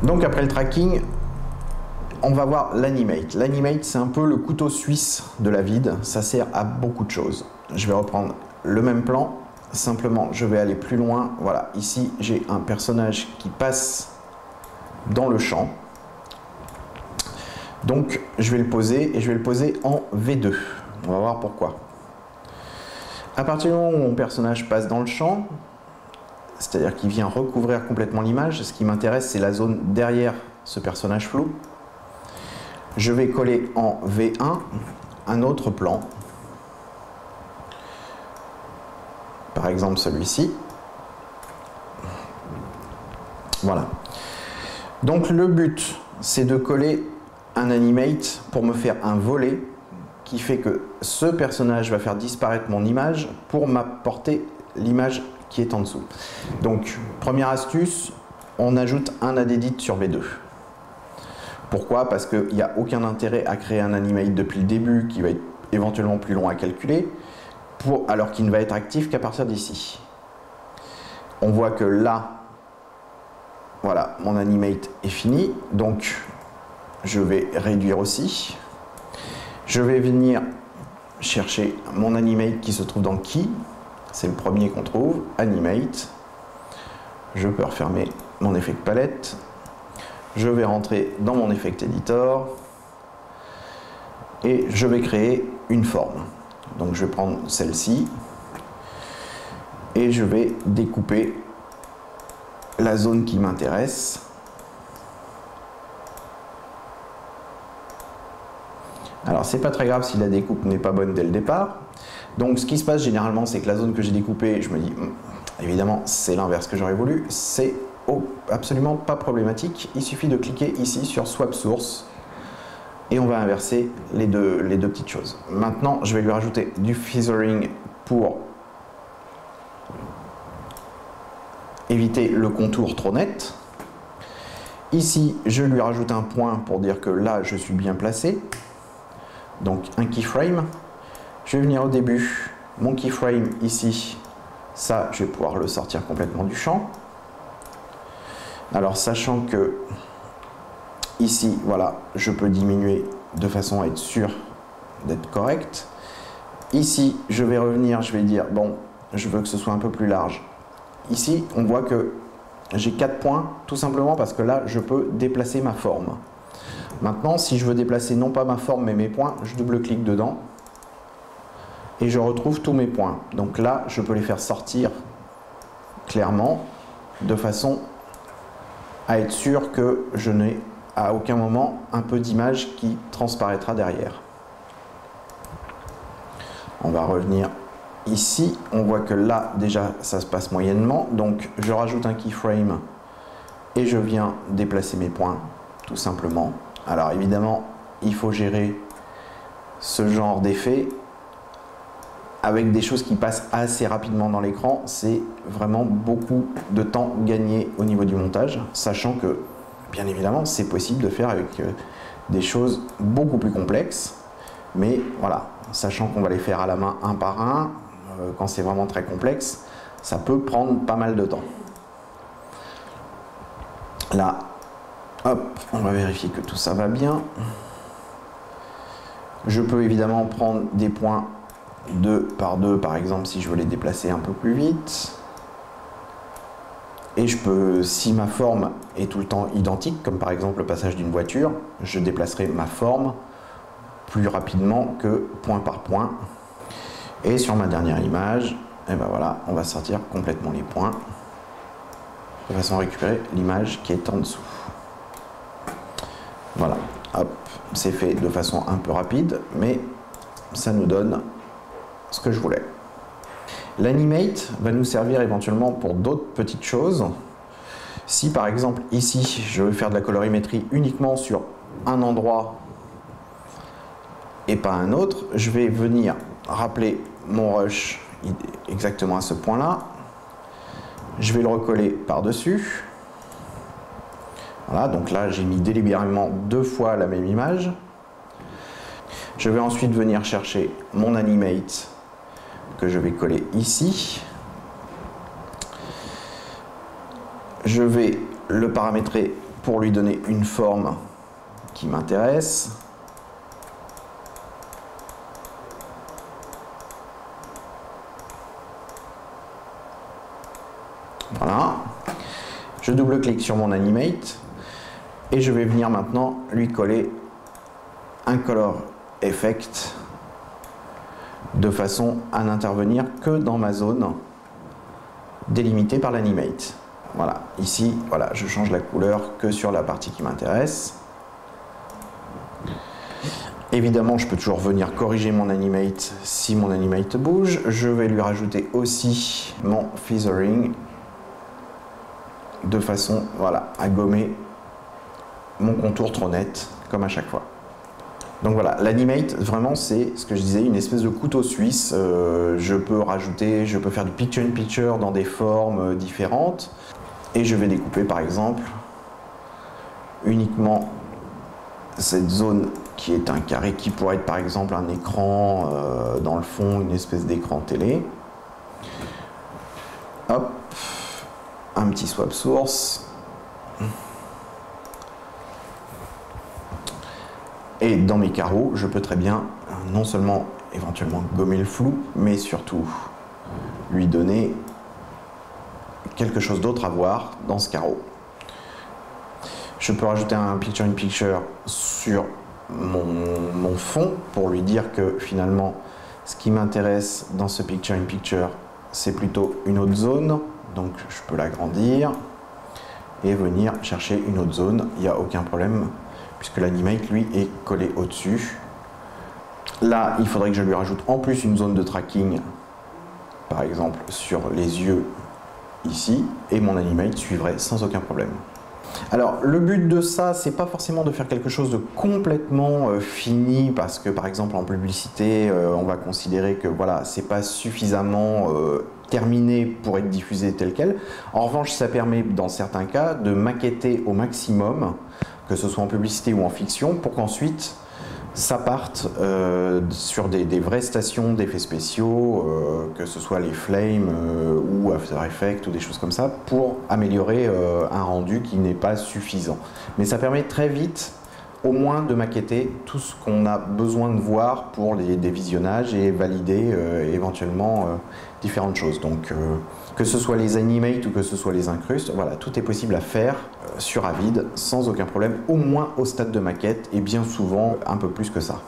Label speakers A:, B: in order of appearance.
A: Donc après le tracking, on va voir l'animate. L'animate, c'est un peu le couteau suisse de la vide. Ça sert à beaucoup de choses. Je vais reprendre le même plan. Simplement, je vais aller plus loin. Voilà, ici, j'ai un personnage qui passe dans le champ. Donc, je vais le poser et je vais le poser en V2. On va voir pourquoi. À partir du moment où mon personnage passe dans le champ, c'est-à-dire qu'il vient recouvrir complètement l'image, ce qui m'intéresse, c'est la zone derrière ce personnage flou. Je vais coller en V1 un autre plan. Par exemple celui-ci. Voilà. Donc le but, c'est de coller un animate pour me faire un volet qui fait que ce personnage va faire disparaître mon image pour m'apporter l'image qui est en dessous. Donc première astuce, on ajoute un add edit sur V2. Pourquoi? Parce qu'il n'y a aucun intérêt à créer un animate depuis le début qui va être éventuellement plus long à calculer, alors qu'il ne va être actif qu'à partir d'ici. On voit que là, voilà, mon animate est fini, donc je vais réduire aussi. Je vais venir chercher mon animate qui se trouve dans Key, c'est le premier qu'on trouve, animate. Je peux refermer mon effect palette. Je vais rentrer dans mon effect editor et je vais créer une forme. Donc je vais prendre celle-ci et je vais découper la zone qui m'intéresse. Alors c'est pas très grave si la découpe n'est pas bonne dès le départ. Donc ce qui se passe généralement, c'est que la zone que j'ai découpée, je me dis évidemment c'est l'inverse que j'aurais voulu, c'est absolument pas problématique. Il suffit de cliquer ici sur Swap Source et on va inverser les deux petites choses. Maintenant, je vais lui rajouter du feathering pour éviter le contour trop net. Ici, je lui rajoute un point pour dire que là, je suis bien placé. Donc un keyframe. Je vais venir au début, mon keyframe ici, ça, je vais pouvoir le sortir complètement du champ. Alors, sachant que ici, voilà, je peux diminuer de façon à être sûr d'être correct. Ici, je vais revenir, je vais dire, bon, je veux que ce soit un peu plus large. Ici, on voit que j'ai 4 points, tout simplement parce que là, je peux déplacer ma forme. Maintenant, si je veux déplacer non pas ma forme, mais mes points, je double-clique dedans. Et je retrouve tous mes points. Donc là, je peux les faire sortir clairement, de façon à être sûr que je n'ai à aucun moment un peu d'image qui transparaîtra derrière. On va revenir ici. On voit que là, déjà, ça se passe moyennement. Donc, je rajoute un keyframe et je viens déplacer mes points, tout simplement. Alors, évidemment, il faut gérer ce genre d'effet avec des choses qui passent assez rapidement dans l'écran. C'est vraiment beaucoup de temps gagné au niveau du montage, sachant que, bien évidemment, c'est possible de faire avec des choses beaucoup plus complexes. Mais voilà, sachant qu'on va les faire à la main un par un, quand c'est vraiment très complexe, ça peut prendre pas mal de temps. Là, hop, on va vérifier que tout ça va bien. Je peux évidemment prendre des points 2 par 2, par exemple, si je veux les déplacer un peu plus vite. Et je peux, si ma forme est tout le temps identique, comme par exemple le passage d'une voiture, je déplacerai ma forme plus rapidement que point par point. Et sur ma dernière image, et ben voilà, on va sortir complètement les points de façon à récupérer l'image qui est en dessous. Voilà, hop, c'est fait de façon un peu rapide, mais ça nous donne ce que je voulais. L'animate va nous servir éventuellement pour d'autres petites choses. Si par exemple ici, je veux faire de la colorimétrie uniquement sur un endroit et pas un autre, je vais venir rappeler mon rush exactement à ce point-là. Je vais le recoller par-dessus. Voilà, donc là j'ai mis délibérément 2 fois la même image. Je vais ensuite venir chercher mon animate que je vais coller ici. Je vais le paramétrer pour lui donner une forme qui m'intéresse. Voilà. Je double-clique sur mon Animate et je vais venir maintenant lui coller un Color Effect de façon à n'intervenir que dans ma zone délimitée par l'Animate. Voilà, ici, voilà, je change la couleur que sur la partie qui m'intéresse. Évidemment, je peux toujours venir corriger mon Animate si mon Animate bouge. Je vais lui rajouter aussi mon Feathering de façon, voilà, à gommer mon contour trop net, comme à chaque fois. Donc voilà, l'Animate, vraiment, c'est ce que je disais, une espèce de couteau suisse. Je peux rajouter, je peux faire du picture-in-picture dans des formes différentes. Et je vais découper, par exemple, uniquement cette zone qui est un carré, qui pourrait être, par exemple, un écran dans le fond, une espèce d'écran télé. Hop, un petit swap source. Et dans mes carreaux, je peux très bien non seulement éventuellement gommer le flou, mais surtout lui donner quelque chose d'autre à voir dans ce carreau. Je peux rajouter un picture-in-picture sur mon fond pour lui dire que finalement, ce qui m'intéresse dans ce picture-in-picture, c'est plutôt une autre zone. Donc je peux l'agrandir et venir chercher une autre zone, il n'y a aucun problème, puisque l'Animate, lui, est collé au-dessus. Là, il faudrait que je lui rajoute en plus une zone de tracking, par exemple sur les yeux ici, et mon Animate suivrait sans aucun problème. Alors, le but de ça, c'est pas forcément de faire quelque chose de complètement fini, parce que par exemple en publicité, on va considérer que voilà, c'est pas suffisamment terminé pour être diffusé tel quel. En revanche, ça permet dans certains cas de maqueter au maximum, que ce soit en publicité ou en fiction, pour qu'ensuite ça parte sur des vraies stations d'effets spéciaux, que ce soit les Flames ou After Effects ou des choses comme ça, pour améliorer un rendu qui n'est pas suffisant. Mais ça permet très vite, au moins, de maqueter tout ce qu'on a besoin de voir pour des visionnages et valider éventuellement différentes choses. Donc, que ce soit les Animate ou que ce soit les incrustes, voilà, tout est possible à faire sur Avid sans aucun problème, au moins au stade de maquette et bien souvent un peu plus que ça.